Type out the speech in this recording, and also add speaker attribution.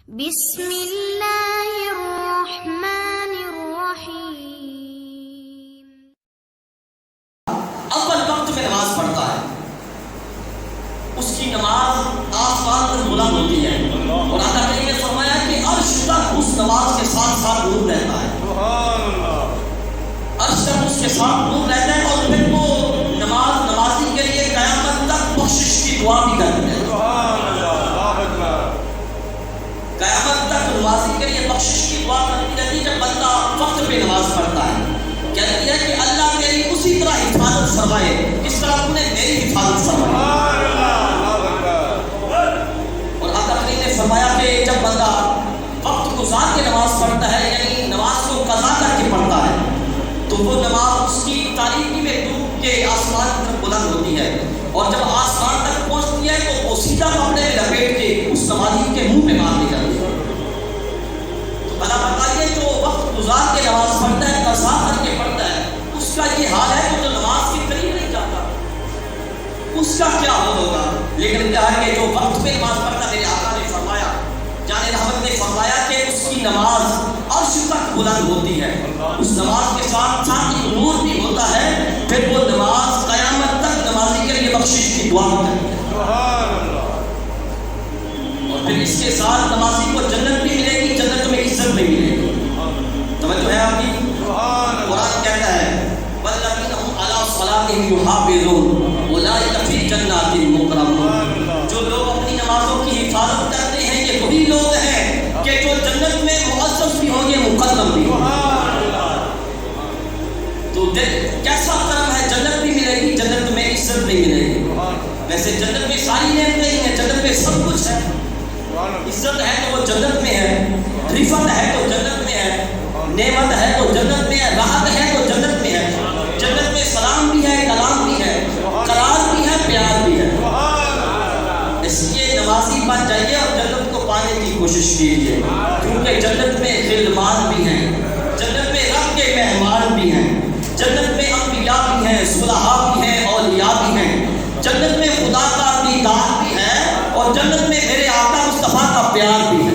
Speaker 1: بسم اللہ الرحمن الرحیم۔
Speaker 2: اول وقت میں نماز پڑھتا ہے، اس کی نماز آسمان پر بلند ہوتی ہے، اور آقا کریم نے فرمایا کہ عرش تک اس نماز کے ساتھ ساتھ نور رہتا ہے، عرش تک اس کے ساتھ نور رہتا ہے، اور پھر وہ نمازی کے لیے قیامت تک بخشش کی دعا بھی کرتے ہیں۔ قیامت تک نمازی کے لیے بخشش کی دعا کرتی رہتی ہے جب بندہ وقت پہ نماز پڑھتا ہے، کہتی ہے کہ اللہ میری اسی طرح حفاظت فرمائے جس طرح تم نے میری حفاظت فرمائی۔ اور آقا کریم نے فرمایا کہ جب بندہ وقت گزار کے نماز پڑھتا ہے، یعنی نماز کو قضا کر کے پڑھتا ہے، تو وہ نماز اس کی تاریکی میں ڈوب کے آسمان کی طرف بلند ہوتی ہے، اور جب آسمان تک پہنچتی ہے تو وہ سیدھا کپڑے میں لپیٹ کے اس نمازی کے منہ پہ مار دی جاتی ہے۔ تو بھلا بتائیے جو وقت گزار کے نماز پڑھتا ہے، قضا کر کے پڑھتا ہے، اس کا یہ حال ہے کہ جو نماز کے قریب نہیں جاتا، اس کا کیا حال ہوگا؟ لیکن کیا ہے کہ جو وقت پہ نماز پڑھتا، میرے آقا نے فرمایا، جان رحمت نے فرمایا کہ اس کی نماز عرش تک بلند ہوتی ہے، اس نماز کے ساتھ ساتھ ایک نور بھی ہوتا ہے، پھر وہ نماز قیامت تک نمازی کے لیے بخشش کی دعا کرتی ہے، اور پھر اس کے ساتھ نمازی کو جنت بھی ملے گی، جنت میں عزت بھی ملے گی۔ توجہ ہے آپ کی؟ قرآن کہتا ہے والذین هم علی صلاتهم یحافظون اولئک فی جنات مکرمون، جو لوگ اپنی نمازوں کی حفاظت کرتے ہیں یہ وہی لوگ ہیں کہ جو جنت میں معزز بھی ہوں گے، مقدم بھی ہوں گے۔ تو کیسا کرم ہے، جنت بھی ملے گی، جنت میں عزت بھی ملے گی۔ ویسے جنت میں ساری نعمتیں ہی ہیں، جنت میں سب کچھ ہے، عزت ہے تو وہ جنت میں ہے، رفت ہے تو جنت میں ہے، نعمت ہے تو جنت میں ہے، راحت ہے تو جنت میں ہے، جنت میں سلام بھی ہے، کلام بھی ہے، قرار بھی ہے، پیار بھی ہے۔ اس لیے نمازی بن جائیے اور جنت کو پانے کی کوشش کیجیے، کیونکہ جنت میں غلمان بھی ہیں، جنت میں رب کے مہمان بھی ہیں، جنت میں انبیاء بھی ہیں، صلحاء بھی ہیں، اولیاء بھی ہیں، جنت میں خدا کا دیدار بھی ہے، اور جنت میں میرے آقا مصطفیٰ کا پیار بھی ہے۔